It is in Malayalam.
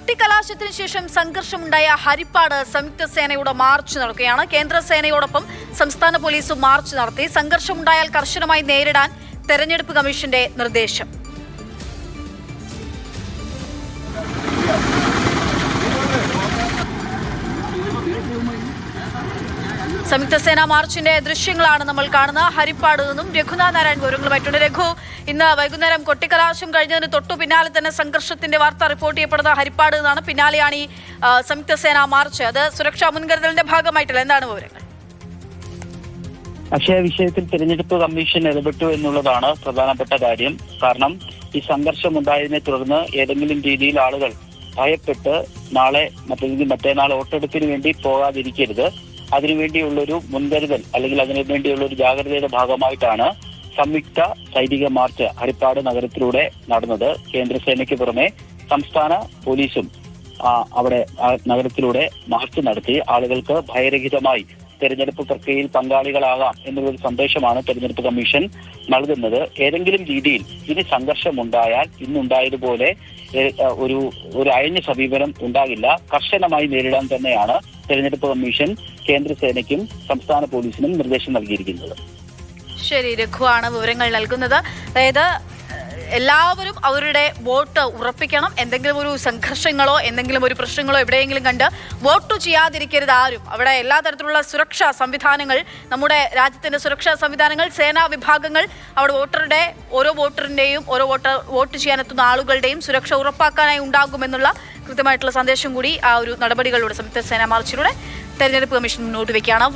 കൊട്ടിക്കലാശത്തിന് ശേഷം സംഘർഷമുണ്ടായ ഹരിപ്പാട് സംയുക്ത സേനയുടെ മാർച്ച് നടക്കുകയാണ്. കേന്ദ്ര സേനയോടൊപ്പം സംസ്ഥാന പോലീസും മാർച്ച് നടത്തി. സംഘർഷമുണ്ടായാൽ കർശനമായി നേരിടാൻ തെരഞ്ഞെടുപ്പ് കമ്മീഷന്റെ നിർദ്ദേശം. സംയുക്ത സേനാ മാർച്ചിന്റെ ദൃശ്യങ്ങളാണ് നമ്മൾ കാണുന്നത്. ഹരിപ്പാട് നിന്നും രഘുനാഥ് നാരായൺ വിവരങ്ങളുമായിട്ടുണ്ട്. രഘു, ഇന്ന് വൈകുന്നേരം കൊട്ടിക്കലാശം കഴിഞ്ഞതിന് തൊട്ടു പിന്നാലെ തന്നെ സംഘർഷത്തിന്റെ വാർത്ത റിപ്പോർട്ട് ചെയ്യപ്പെടുന്നത് ഹരിപ്പാട് നിന്നാണ്. പിന്നാലെയാണ് ഈ സംയുക്ത സേനാ മാർച്ച്. അത് സുരക്ഷാ മുൻകരുതലിന്റെ ഭാഗമായിട്ടല്ല, എന്താണ് വിവരങ്ങൾ? അക്ഷയ, വിഷയത്തിൽ തിരഞ്ഞെടുപ്പ് കമ്മീഷൻ ഇടപെട്ടു എന്നുള്ളതാണ് പ്രധാനപ്പെട്ട കാര്യം. കാരണം ഈ സംഘർഷം ഉണ്ടായതിനെ തുടർന്ന് ഏതെങ്കിലും രീതിയിൽ ആളുകൾ ഭയപ്പെട്ട് നാളെ മറ്റന്നാൾ വോട്ടെടുപ്പിന് വേണ്ടി പോകാതിരിക്കരുത്, അതിനുവേണ്ടിയുള്ളൊരു മുൻകരുതൽ അല്ലെങ്കിൽ അതിനുവേണ്ടിയുള്ള ഒരു ജാഗ്രതയുടെ ഭാഗമായിട്ടാണ് സംയുക്ത സൈനിക മാർച്ച് ഹരിപ്പാട് നഗരത്തിലൂടെ നടന്നത്. കേന്ദ്രസേനയ്ക്ക് പുറമെ സംസ്ഥാന പോലീസും അവിടെ നഗരത്തിലൂടെ മാർച്ച് നടത്തി ആളുകൾക്ക് ഭയരഹിതമായി തെരഞ്ഞെടുപ്പ് പ്രക്രിയയിൽ പങ്കാളികളാകാം എന്നുള്ളൊരു സന്ദേശമാണ് തെരഞ്ഞെടുപ്പ് കമ്മീഷൻ നൽകുന്നത്. ഏതെങ്കിലും രീതിയിൽ ഇനി സംഘർഷമുണ്ടായാൽ ഇന്നുണ്ടായതുപോലെ ഒരു അയഞ്ഞ സമീപനം ഉണ്ടാകില്ല, കർശനമായി നേരിടാൻ തന്നെയാണ് തെരഞ്ഞെടുപ്പ് കമ്മീഷൻ കേന്ദ്രസേനയ്ക്കും സംസ്ഥാന പോലീസിനും നിർദ്ദേശം നൽകിയിരിക്കുന്നത്. ശരി, രഘുവാണ് വിവരങ്ങൾ നൽകുന്നത്. അതായത് എല്ലാവരും അവരുടെ വോട്ട് ഉറപ്പിക്കണം. എന്തെങ്കിലും ഒരു സംഘർഷങ്ങളോ എന്തെങ്കിലും ഒരു പ്രശ്നങ്ങളോ എവിടെയെങ്കിലും കണ്ട് വോട്ട് ചെയ്യാതിരിക്കരുത് ആരും. അവിടെ എല്ലാ തരത്തിലുള്ള സുരക്ഷാ സംവിധാനങ്ങൾ, നമ്മുടെ രാജ്യത്തിന്റെ സുരക്ഷാ സംവിധാനങ്ങൾ, സേനാ വിഭാഗങ്ങൾ അവിടെ ഓരോ വോട്ടറിന്റെയും വോട്ട് ചെയ്യാനെത്തുന്ന ആളുകളുടെയും സുരക്ഷ ഉറപ്പാക്കാനായി ഉണ്ടാകുമെന്നുള്ള കൃത്യമായിട്ടുള്ള സന്ദേശം കൂടി ആ ഒരു നടപടികളിലൂടെ സംയുക്ത സേനാ മാർച്ചിലൂടെ തെരഞ്ഞെടുപ്പ് കമ്മീഷൻ മുന്നോട്ട് വയ്ക്കുകയാണ്.